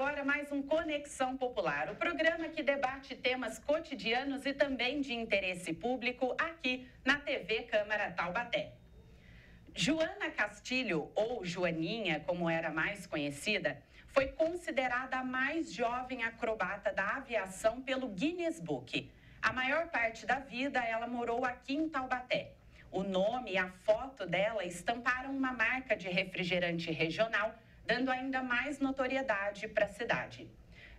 agora mais um Conexão Popular, o programa que debate temas cotidianos e também de interesse público aqui na TV Câmara Taubaté. Joana Castilho, ou Joaninha, como era mais conhecida, foi considerada a mais jovem acrobata da aviação pelo Guinness Book. A maior parte da vida ela morou aqui em Taubaté. O nome e a foto dela estamparam uma marca de refrigerante regional, dando ainda mais notoriedade para a cidade.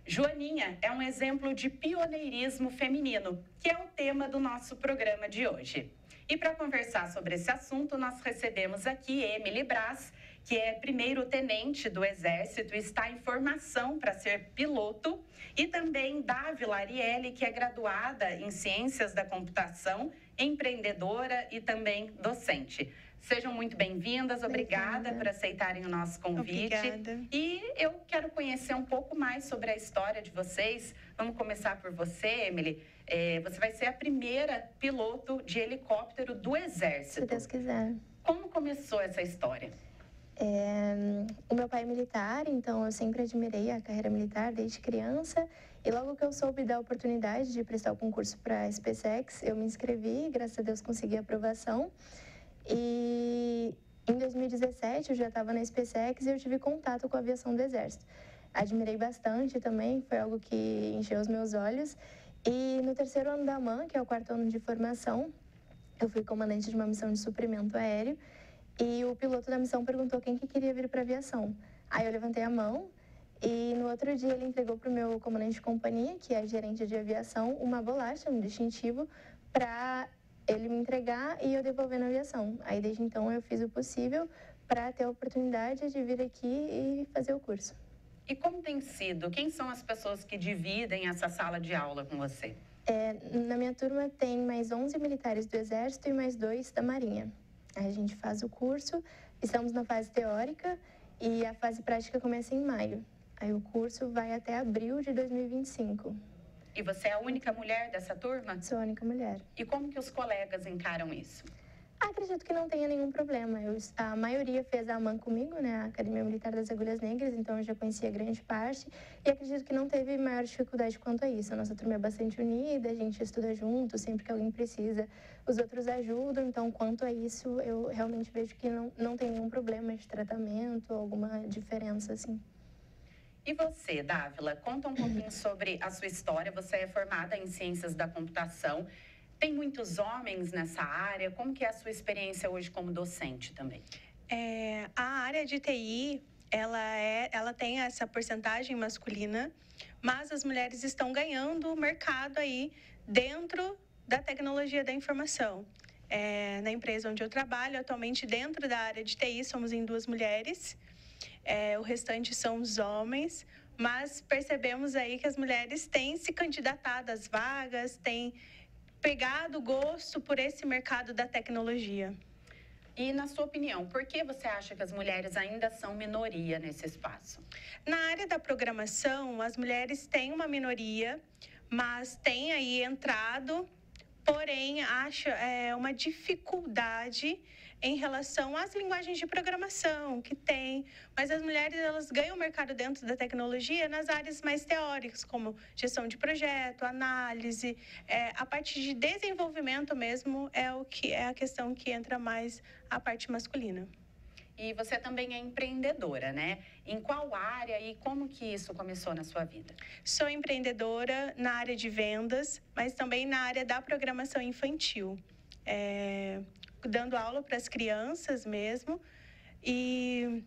Joaninha é um exemplo de pioneirismo feminino, que é o tema do nosso programa de hoje. E para conversar sobre esse assunto, nós recebemos aqui Emily Braz, que é primeiro-tenente do Exército e está em formação para ser piloto, e também Dávila Ariely, que é graduada em Ciências da Computação, empreendedora e também docente. Sejam muito bem-vindas, obrigada por aceitarem o nosso convite. Obrigada. E eu quero conhecer um pouco mais sobre a história de vocês. Vamos começar por você, Emily. Você vai ser a primeira piloto de helicóptero do Exército. Se Deus quiser. Como começou essa história? O meu pai é militar, então eu sempre admirei a carreira militar desde criança. E logo que eu soube da oportunidade de prestar o concurso para a SpaceX, eu me inscrevi e, graças a Deus, consegui a aprovação. E em 2017 eu já estava na SpaceX e eu tive contato com a aviação do Exército. Admirei bastante também, foi algo que encheu os meus olhos. E no terceiro ano da AMAN, que é o quarto ano de formação, eu fui comandante de uma missão de suprimento aéreo e o piloto da missão perguntou quem que queria vir para a aviação. Aí eu levantei a mão e no outro dia ele entregou para o meu comandante de companhia, que é gerente de aviação, uma bolacha, um distintivo, para ele me entregar e eu devolver na aviação. Aí desde então eu fiz o possível para ter a oportunidade de vir aqui e fazer o curso. E como tem sido? Quem são as pessoas que dividem essa sala de aula com você? Na minha turma tem mais 11 militares do Exército e mais 2 da Marinha. Aí a gente faz o curso, estamos na fase teórica e a fase prática começa em maio. Aí o curso vai até abril de 2025. E você é a única mulher dessa turma? Sou a única mulher. E como que os colegas encaram isso? Acredito que não tenha nenhum problema. A maioria fez a AMAN comigo, né, a Academia Militar das Agulhas Negras, então eu já conhecia grande parte e acredito que não teve maior dificuldade quanto a isso. A nossa turma é bastante unida, a gente estuda junto, sempre que alguém precisa, os outros ajudam, então quanto a isso eu realmente vejo que não tem nenhum problema de tratamento, alguma diferença assim. E você, Dávila, conta um pouquinho sobre a sua história. Você é formada em Ciências da Computação. Tem muitos homens nessa área? Como que é a sua experiência hoje como docente também? A área de TI, ela tem essa porcentagem masculina, mas as mulheres estão ganhando o mercado aí dentro da tecnologia da informação. Na empresa onde eu trabalho, atualmente dentro da área de TI, somos em 2 mulheres. O restante são os homens, mas percebemos aí que as mulheres têm se candidatado às vagas, têm pegado gosto por esse mercado da tecnologia. E, na sua opinião, por que você acha que as mulheres ainda são minoria nesse espaço? Na área da programação, as mulheres têm uma minoria, mas têm aí entrado, porém, acho uma dificuldade em relação às linguagens de programação que tem. Mas as mulheres, elas ganham mercado dentro da tecnologia nas áreas mais teóricas, como gestão de projeto, análise. A parte de desenvolvimento mesmo é a questão que entra mais a parte masculina. E você também é empreendedora, né? Em qual área e como que isso começou na sua vida? Sou empreendedora na área de vendas, mas também na área da programação infantil. Dando aula para as crianças mesmo. E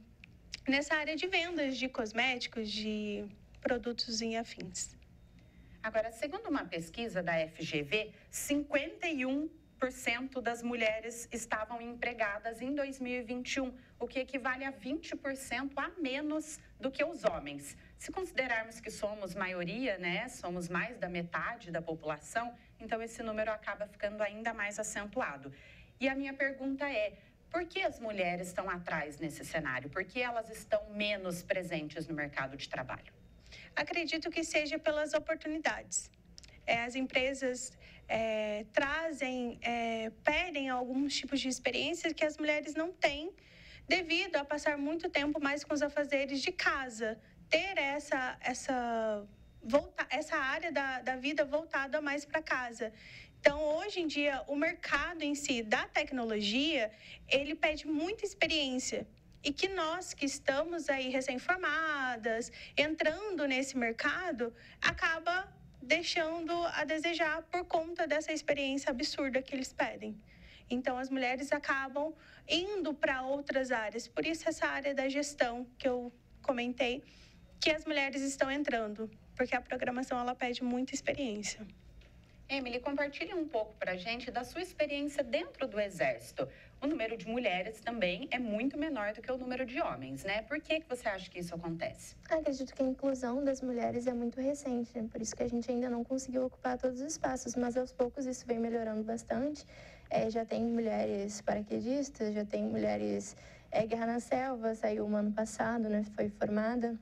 nessa área de vendas de cosméticos, de produtos em afins. Agora, segundo uma pesquisa da FGV, 51% das mulheres estavam empregadas em 2021, o que equivale a 20% a menos do que os homens. Se considerarmos que somos maioria, né, somos mais da metade da população, então esse número acaba ficando ainda mais acentuado. E a minha pergunta é, por que as mulheres estão atrás nesse cenário? Por que elas estão menos presentes no mercado de trabalho? Acredito que seja pelas oportunidades. As empresas pedem alguns tipos de experiências que as mulheres não têm, devido a passar muito tempo mais com os afazeres de casa, ter essa área da vida voltada mais para casa. Então, hoje em dia, o mercado em si da tecnologia, ele pede muita experiência. E que nós que estamos aí recém-formadas, entrando nesse mercado, acaba deixando a desejar por conta dessa experiência absurda que eles pedem. Então, as mulheres acabam indo para outras áreas. Por isso, essa área da gestão que eu comentei, que as mulheres estão entrando, porque a programação ela pede muita experiência. Emily, compartilhe um pouco para a gente da sua experiência dentro do Exército. O número de mulheres também é muito menor do que o número de homens, né? Por que você acha que isso acontece? Acredito que a inclusão das mulheres é muito recente, né? Por isso que a gente ainda não conseguiu ocupar todos os espaços, mas aos poucos isso vem melhorando bastante. Já tem mulheres paraquedistas, já tem mulheres Guerra na Selva, saiu um ano passado, né? Foi formada.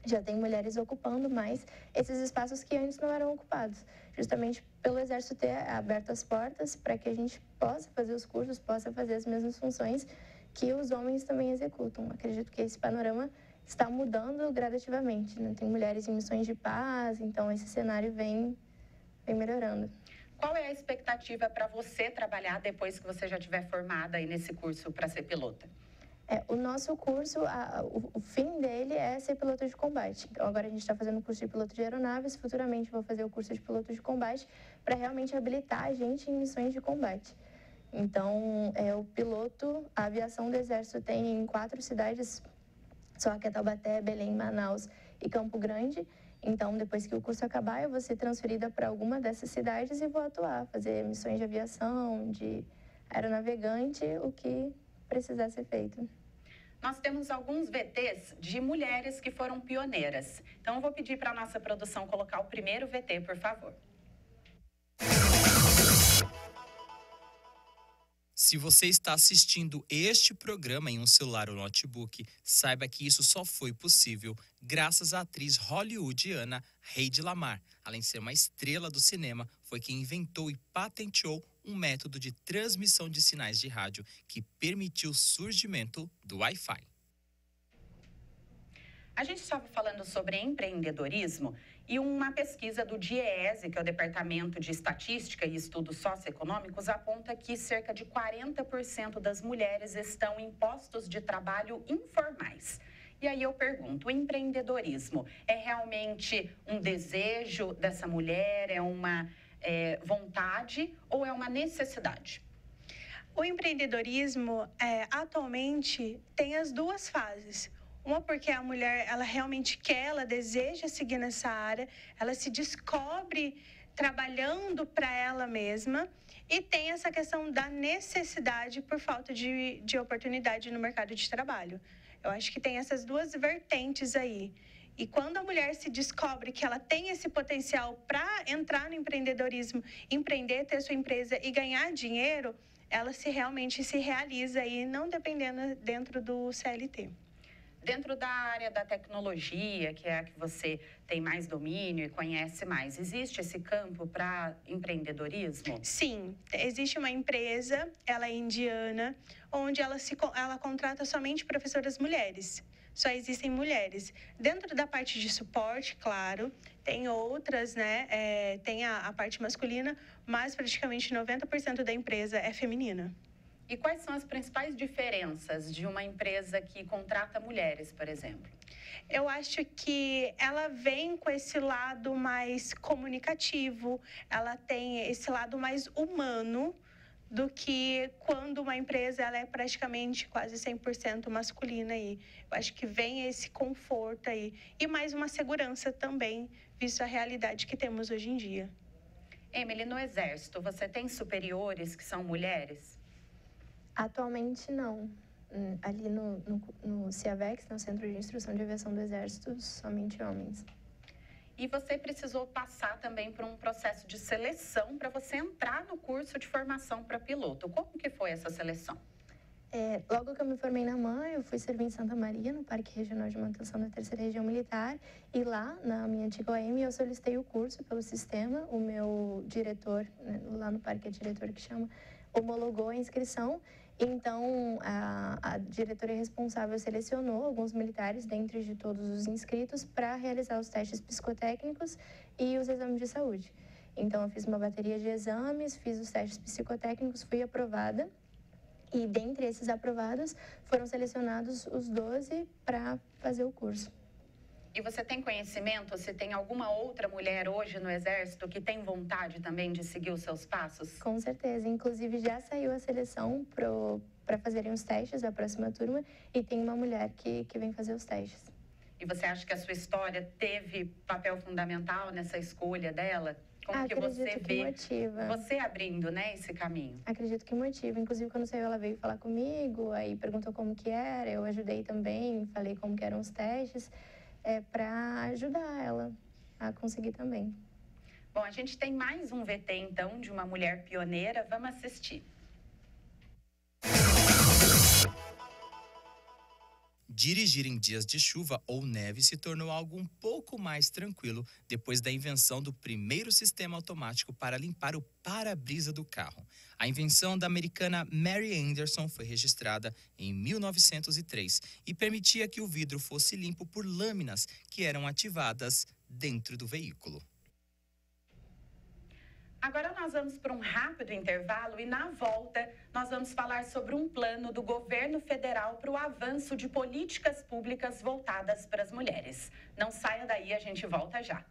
Já tem mulheres ocupando mais esses espaços que antes não eram ocupados, justamente pelo Exército ter aberto as portas para que a gente possa fazer os cursos, possa fazer as mesmas funções que os homens também executam. Acredito que esse panorama está mudando gradativamente, né? Tem mulheres em missões de paz, então esse cenário vem melhorando. Qual é a expectativa para você trabalhar depois que você já estiver formada aí nesse curso para ser pilota? O nosso curso, o fim dele é ser piloto de combate. Então, agora a gente está fazendo o curso de piloto de aeronaves, futuramente vou fazer o curso de piloto de combate para realmente habilitar a gente em missões de combate. Então, o piloto, a aviação do Exército tem em 4 cidades, só que é Taubaté, Belém, Manaus e Campo Grande. Então, depois que o curso acabar, eu vou ser transferida para alguma dessas cidades e vou atuar, fazer missões de aviação, de aeronavegante, o que precisar ser feito. Nós temos alguns VTs de mulheres que foram pioneiras. Então, eu vou pedir para a nossa produção colocar o primeiro VT, por favor. Se você está assistindo este programa em um celular ou notebook, saiba que isso só foi possível graças à atriz hollywoodiana Hedy Lamarr. Além de ser uma estrela do cinema, foi quem inventou e patenteou um método de transmissão de sinais de rádio que permitiu o surgimento do Wi-Fi. A gente estava falando sobre empreendedorismo e uma pesquisa do DIEESE, que é o Departamento de Estatística e Estudos Socioeconômicos, aponta que cerca de 40% das mulheres estão em postos de trabalho informais. E aí eu pergunto, o empreendedorismo é realmente um desejo dessa mulher, é uma vontade ou é uma necessidade? O empreendedorismo, atualmente, tem as duas fases. Uma porque a mulher, ela realmente quer, ela deseja seguir nessa área, ela se descobre trabalhando para ela mesma e tem essa questão da necessidade por falta de oportunidade no mercado de trabalho. Eu acho que tem essas duas vertentes aí. E quando a mulher se descobre que ela tem esse potencial para entrar no empreendedorismo, empreender, ter sua empresa e ganhar dinheiro, ela realmente se realiza aí, não dependendo dentro do CLT. Dentro da área da tecnologia, que é a que você tem mais domínio e conhece mais, existe esse campo para empreendedorismo? Sim, existe uma empresa, ela é indiana, onde ela contrata somente professoras mulheres. Só existem mulheres. Dentro da parte de suporte, claro, tem outras, né? Tem a parte masculina, mas praticamente 90% da empresa é feminina. E quais são as principais diferenças de uma empresa que contrata mulheres, por exemplo? Eu acho que ela vem com esse lado mais comunicativo, ela tem esse lado mais humano do que quando uma empresa ela é praticamente quase 100% masculina aí. Eu acho que vem esse conforto aí e mais uma segurança também, visto a realidade que temos hoje em dia. Emily, no Exército, você tem superiores que são mulheres? Atualmente, não. Ali no CIAVEX, no Centro de Instrução de Aviação do Exército, somente homens. E você precisou passar também por um processo de seleção para você entrar no curso de formação para piloto. Como que foi essa seleção? Logo que eu me formei na MAN, eu fui servir em Santa Maria, no Parque Regional de Manutenção da 3ª Região Militar. E lá, na minha antiga OM, eu solicitei o curso pelo sistema. O meu diretor, lá no parque é diretor que chama, homologou a inscrição. Então, a diretoria responsável selecionou alguns militares, dentre de todos os inscritos, para realizar os testes psicotécnicos e os exames de saúde. Então, eu fiz uma bateria de exames, fiz os testes psicotécnicos, fui aprovada. E, dentre esses aprovados, foram selecionados os 12 para fazer o curso. E você tem conhecimento se tem alguma outra mulher hoje no Exército que tem vontade também de seguir os seus passos? Com certeza. Inclusive, já saiu a seleção para fazerem os testes da próxima turma e tem uma mulher que vem fazer os testes. E você acha que a sua história teve papel fundamental nessa escolha dela? Como que você vê motiva. Você abrindo, né, esse caminho? Acredito que motiva. Inclusive, quando saiu, ela veio falar comigo, aí perguntou como que era, eu ajudei também, falei como que eram os testes. Para ajudar ela a conseguir também. Bom, a gente tem mais um VT, então, de uma mulher pioneira. Vamos assistir. Dirigir em dias de chuva ou neve se tornou algo um pouco mais tranquilo depois da invenção do primeiro sistema automático para limpar o para-brisa do carro. A invenção da americana Mary Anderson foi registrada em 1903 e permitia que o vidro fosse limpo por lâminas que eram ativadas dentro do veículo. Agora nós vamos para um rápido intervalo e, na volta, nós vamos falar sobre um plano do governo federal para o avanço de políticas públicas voltadas para as mulheres. Não saia daí, a gente volta já.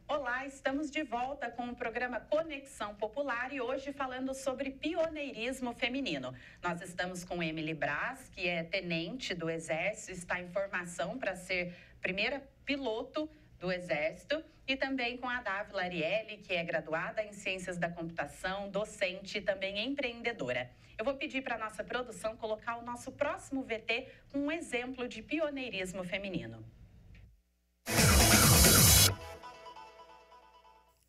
Olá, estamos de volta com o programa Conexão Popular e hoje falando sobre pioneirismo feminino. Nós estamos com Emily Braz, que é tenente do Exército, está em formação para ser primeira piloto do Exército, e também com a Dávila Ariely, que é graduada em Ciências da Computação, docente e também empreendedora. Eu vou pedir para a nossa produção colocar o nosso próximo VT com um exemplo de pioneirismo feminino.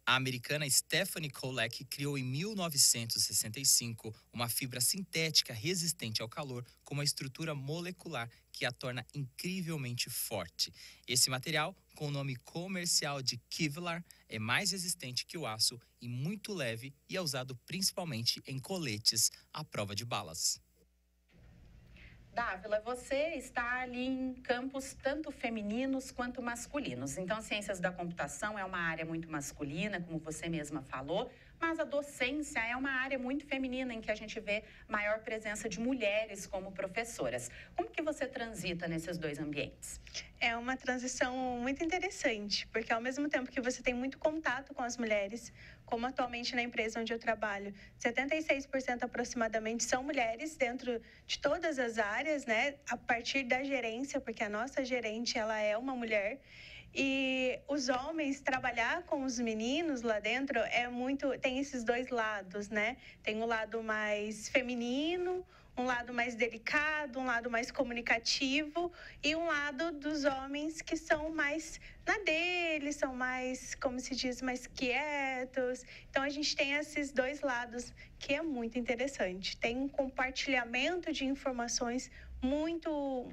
A americana Stephanie Kolek criou em 1965 uma fibra sintética resistente ao calor com uma estrutura molecular que a torna incrivelmente forte. Esse material, com o nome comercial de Kevlar, é mais resistente que o aço e muito leve e é usado principalmente em coletes à prova de balas. Dávila, você está ali em campos tanto femininos quanto masculinos. Então, ciências da computação é uma área muito masculina, como você mesma falou, mas a docência é uma área muito feminina, em que a gente vê maior presença de mulheres como professoras. Como que você transita nesses dois ambientes? É uma transição muito interessante, porque ao mesmo tempo que você tem muito contato com as mulheres, como atualmente na empresa onde eu trabalho, 76% aproximadamente são mulheres dentro de todas as áreas, né? A partir da gerência, porque a nossa gerente, ela é uma mulher. E os homens, trabalhar com os meninos lá dentro tem esses dois lados, né? Tem o lado mais feminino, um lado mais delicado, um lado mais comunicativo e um lado dos homens que são mais na deles, são mais, como se diz, mais quietos. Então, a gente tem esses dois lados que é muito interessante. Tem um compartilhamento de informações muito,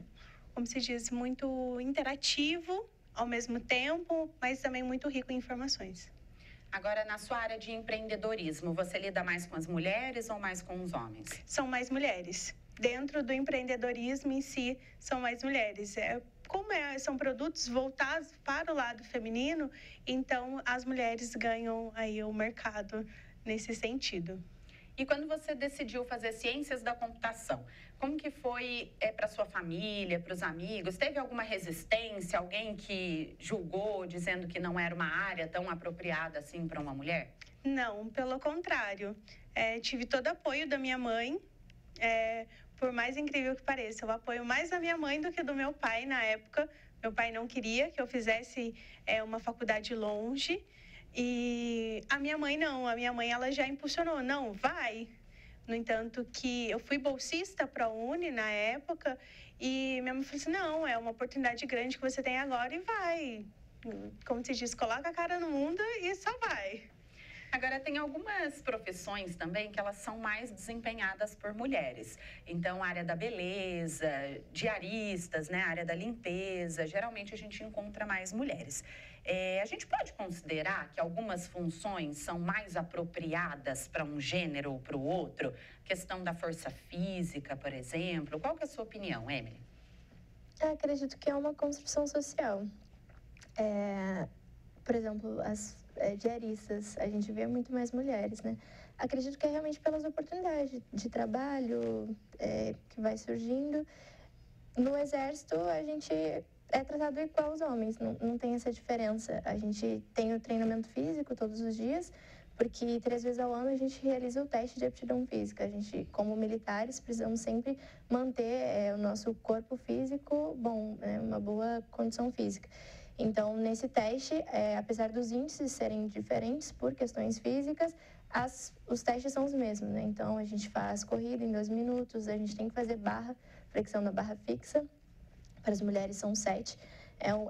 como se diz, muito interativo ao mesmo tempo, mas também muito rico em informações. Agora, na sua área de empreendedorismo, você lida mais com as mulheres ou mais com os homens? São mais mulheres. Dentro do empreendedorismo em si, são mais mulheres. São produtos voltados para o lado feminino, então as mulheres ganham aí o mercado nesse sentido. E quando você decidiu fazer ciências da computação, como que foi para sua família, para os amigos? Teve alguma resistência? Alguém que julgou, dizendo que não era uma área tão apropriada assim para uma mulher? Não, pelo contrário. Tive todo o apoio da minha mãe. Por mais incrível que pareça, eu apoio mais da minha mãe do que do meu pai na época. Meu pai não queria que eu fizesse uma faculdade longe. E a minha mãe não, a minha mãe ela já impulsionou, não, vai. No entanto que eu fui bolsista para a Uni na época e minha mãe falou assim, não, é uma oportunidade grande que você tem agora e vai. Como se diz, coloca a cara no mundo e só vai. Agora, tem algumas profissões também que elas são mais desempenhadas por mulheres. Então, a área da beleza, diaristas, né? A área da limpeza, geralmente a gente encontra mais mulheres. A gente pode considerar que algumas funções são mais apropriadas para um gênero ou para o outro? Questão da força física, por exemplo. Qual que é a sua opinião, Emily? Eu acredito que é uma construção social. Por exemplo, as diaristas, a gente vê muito mais mulheres, né? Acredito que é realmente pelas oportunidades de trabalho que vai surgindo. No Exército, a gente é tratado igual aos homens, não tem essa diferença. A gente tem o treinamento físico todos os dias, porque 3 vezes ao ano a gente realiza o teste de aptidão física. A gente, como militares, precisamos sempre manter o nosso corpo físico bom, uma boa condição física. Então, nesse teste, apesar dos índices serem diferentes por questões físicas, os testes são os mesmos, né? Então, a gente faz corrida em 2 minutos, a gente tem que fazer flexão da barra fixa. Para as mulheres são 7.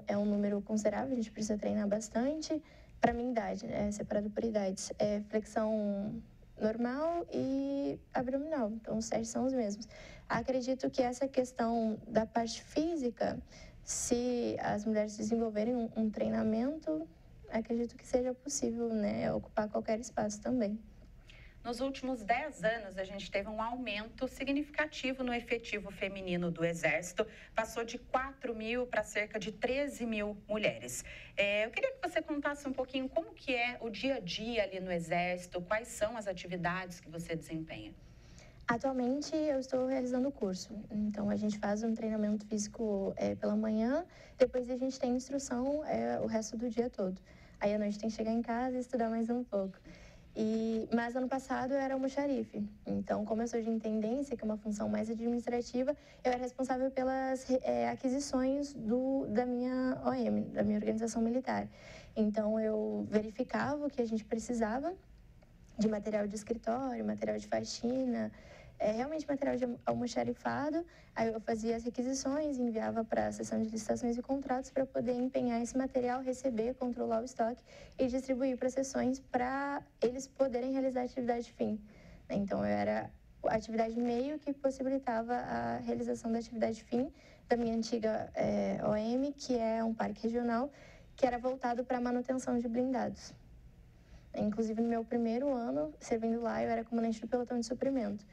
É um número considerável, a gente precisa treinar bastante. Para a minha idade, né? Separado por idades. Flexão normal e abdominal. Então, os testes são os mesmos. Acredito que essa questão da parte física, se as mulheres desenvolverem um treinamento, acredito que seja possível, né, ocupar qualquer espaço também. Nos últimos 10 anos, a gente teve um aumento significativo no efetivo feminino do Exército. Passou de 4.000 para cerca de 13.000 mulheres. Eu queria que você contasse um pouquinho como que é o dia a dia ali no Exército, quais são as atividades que você desempenha. Atualmente, eu estou realizando o curso. Então, a gente faz um treinamento físico pela manhã, depois a gente tem instrução o resto do dia todo. Aí, à noite, tem que chegar em casa e estudar mais um pouco. Mas, ano passado, eu era almoxarife. Então, como eu sou de intendência, que é uma função mais administrativa, eu era responsável pelas aquisições da minha OM, da minha organização militar. Então, eu verificava o que a gente precisava de material de escritório, material de faxina, realmente material de almoxarifado. Aí eu fazia as requisições, enviava para a seção de licitações e contratos para poder empenhar esse material, receber, controlar o estoque e distribuir para seções para eles poderem realizar a atividade fim. Então, eu era a atividade meio que possibilitava a realização da atividade fim da minha antiga OM, que é um parque regional, que era voltado para a manutenção de blindados. Inclusive, no meu primeiro ano, servindo lá, eu era comandante do pelotão de suprimento.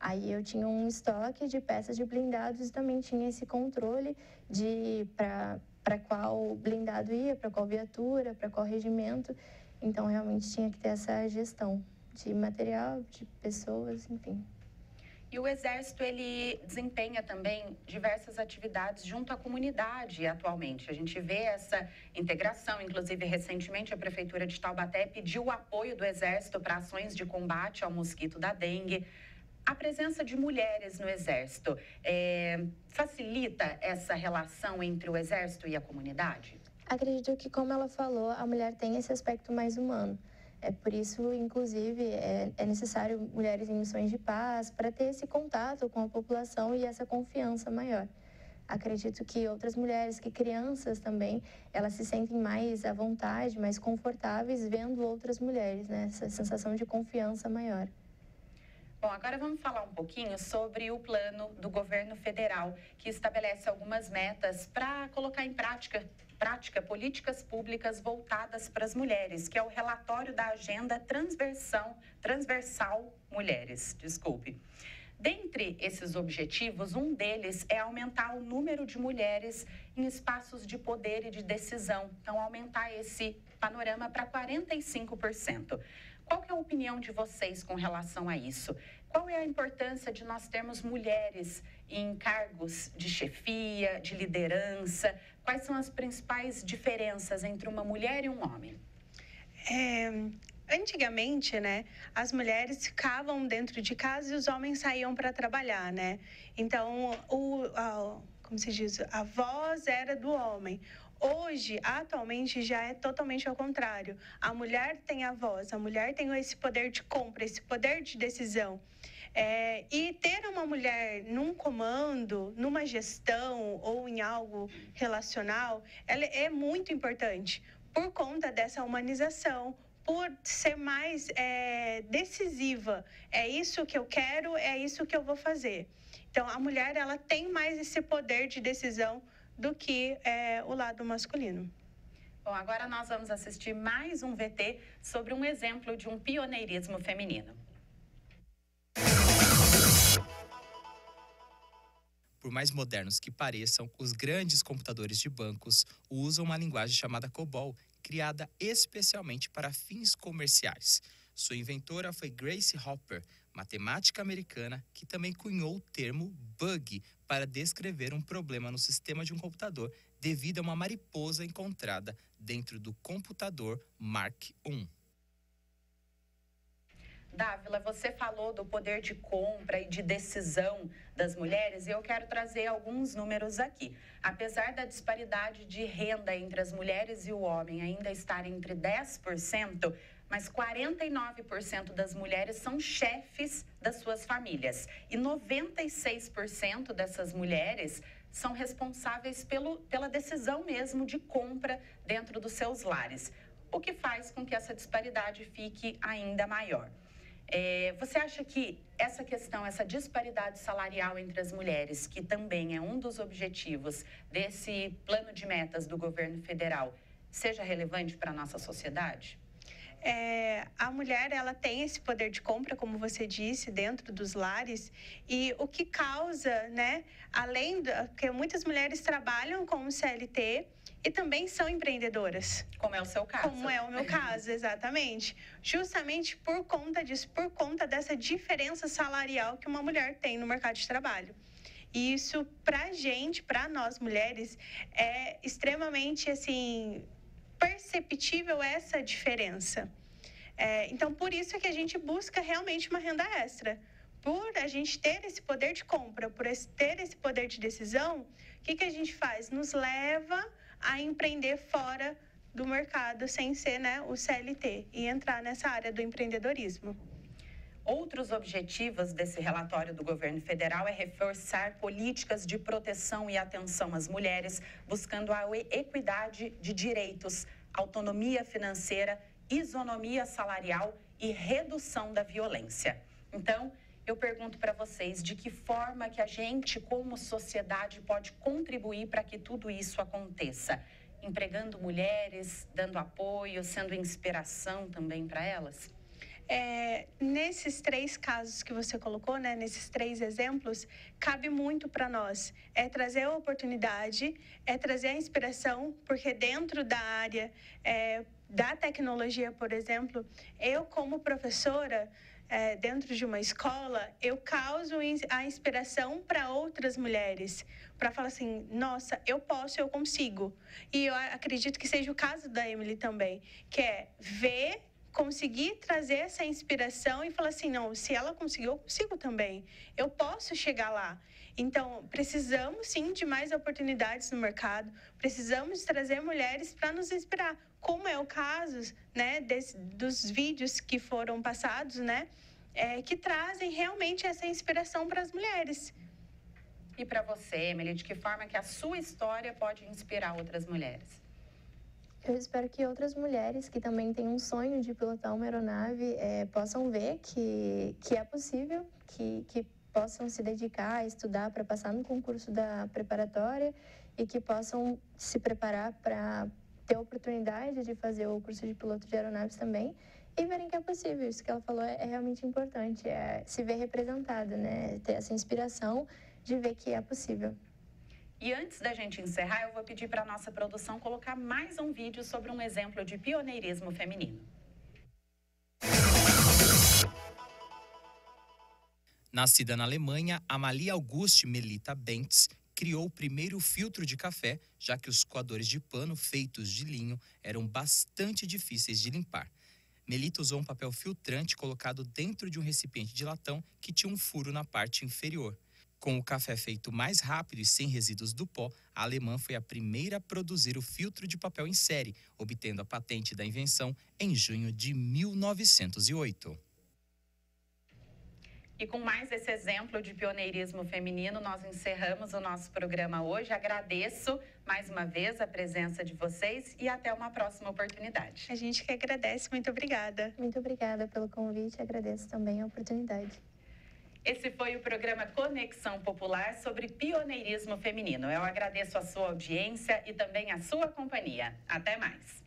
Aí eu tinha um estoque de peças de blindados e também tinha esse controle de para qual blindado ia, para qual viatura, para qual regimento. Então, realmente tinha que ter essa gestão de material, de pessoas, enfim. E o Exército, ele desempenha também diversas atividades junto à comunidade atualmente. A gente vê essa integração, inclusive recentemente a Prefeitura de Taubaté pediu o apoio do Exército para ações de combate ao mosquito da dengue. A presença de mulheres no Exército facilita essa relação entre o Exército e a comunidade? Acredito que, como ela falou, a mulher tem esse aspecto mais humano. Por isso, inclusive, é necessário mulheres em missões de paz para ter esse contato com a população e essa confiança maior. Acredito que outras mulheres, que crianças também, elas se sentem mais à vontade, mais confortáveis vendo outras mulheres, né? Essa sensação de confiança maior. Bom, agora vamos falar um pouquinho sobre o plano do governo federal, que estabelece algumas metas para colocar em prática políticas públicas voltadas para as mulheres, que é o relatório da Agenda Transversal Mulheres. Dentre esses objetivos, um deles é aumentar o número de mulheres em espaços de poder e de decisão. Então, aumentar esse panorama para 45%. Qual que é a opinião de vocês com relação a isso? Qual é a importância de nós termos mulheres em cargos de chefia, de liderança? Quais são as principais diferenças entre uma mulher e um homem? Antigamente, né, as mulheres ficavam dentro de casa e os homens saíam para trabalhar, né? Então, como se diz, a voz era do homem. Hoje, atualmente, já é totalmente ao contrário. A mulher tem a voz, a mulher tem esse poder de compra, esse poder de decisão. E ter uma mulher num comando, numa gestão ou em algo relacional, ela é muito importante por conta dessa humanização, por ser mais decisiva. É isso que eu quero, é isso que eu vou fazer. Então, a mulher, ela tem mais esse poder de decisão do que o lado masculino. Bom, agora nós vamos assistir mais um VT sobre um exemplo de um pioneirismo feminino. Por mais modernos que pareçam, os grandes computadores de bancos usam uma linguagem chamada COBOL, criada especialmente para fins comerciais. Sua inventora foi Grace Hopper, matemática americana que também cunhou o termo bug para descrever um problema no sistema de um computador devido a uma mariposa encontrada dentro do computador Mark I. Dávila, você falou do poder de compra e de decisão das mulheres e eu quero trazer alguns números aqui. Apesar da disparidade de renda entre as mulheres e o homem ainda estar entre 10%, mas 49% das mulheres são chefes das suas famílias. E 96% dessas mulheres são responsáveis pela decisão mesmo de compra dentro dos seus lares. O que faz com que essa disparidade fique ainda maior. Você acha que essa questão, essa disparidade salarial entre as mulheres, que também é um dos objetivos desse plano de metas do governo federal, seja relevante para a nossa sociedade? A mulher, ela tem esse poder de compra, como você disse, dentro dos lares, e o que causa, né, porque muitas mulheres trabalham como CLT e também são empreendedoras. Como é o seu caso. Como é o meu caso, exatamente. Justamente por conta disso, por conta dessa diferença salarial que uma mulher tem no mercado de trabalho. E isso, para nós mulheres, é extremamente, assim, perceptível essa diferença. Então, por isso que a gente busca realmente uma renda extra. Por a gente ter esse poder de compra, por ter esse poder de decisão, o que a gente faz? Nos leva a empreender fora do mercado, sem ser, né, o CLT, e entrar nessa área do empreendedorismo. Outros objetivos desse relatório do governo federal é reforçar políticas de proteção e atenção às mulheres, buscando a equidade de direitos, autonomia financeira, isonomia salarial e redução da violência. Então, eu pergunto para vocês, de que forma que a gente, como sociedade, pode contribuir para que tudo isso aconteça? Empregando mulheres, dando apoio, sendo inspiração também para elas? Nesses 3 casos que você colocou, né, nesses 3 exemplos, cabe muito para nós. É trazer a oportunidade, é trazer a inspiração, porque dentro da área da tecnologia, por exemplo, eu como professora, dentro de uma escola, eu causo a inspiração para outras mulheres, para falar assim, nossa, eu posso, eu consigo. E eu acredito que seja o caso da Emily também, que é ver, conseguir trazer essa inspiração e falar assim, não, se ela conseguiu, eu consigo também. Eu posso chegar lá. Então, precisamos sim de mais oportunidades no mercado, precisamos trazer mulheres para nos inspirar, como é o caso, né, dos vídeos que foram passados, né, que trazem realmente essa inspiração para as mulheres. E para você, Emily, de que forma que a sua história pode inspirar outras mulheres? Eu espero que outras mulheres que também têm um sonho de pilotar uma aeronave possam ver que é possível, que possam se dedicar a estudar para passar no concurso da preparatória e que possam se preparar para ter a oportunidade de fazer o curso de piloto de aeronaves também e verem que é possível. Isso que ela falou é realmente importante, se ver representada, né? Ter essa inspiração de ver que é possível. E antes da gente encerrar, eu vou pedir para a nossa produção colocar mais um vídeo sobre um exemplo de pioneirismo feminino. Nascida na Alemanha, Amalie Auguste Melita Bentz criou o primeiro filtro de café, já que os coadores de pano feitos de linho eram bastante difíceis de limpar. Melita usou um papel filtrante colocado dentro de um recipiente de latão que tinha um furo na parte inferior. Com o café feito mais rápido e sem resíduos do pó, a alemã foi a primeira a produzir o filtro de papel em série, obtendo a patente da invenção em junho de 1908. E com mais esse exemplo de pioneirismo feminino, nós encerramos o nosso programa hoje. Agradeço mais uma vez a presença de vocês e até uma próxima oportunidade. A gente que agradece, muito obrigada. Muito obrigada pelo convite, agradeço também a oportunidade. Esse foi o programa Conexão Popular sobre pioneirismo feminino. Eu agradeço a sua audiência e também a sua companhia. Até mais.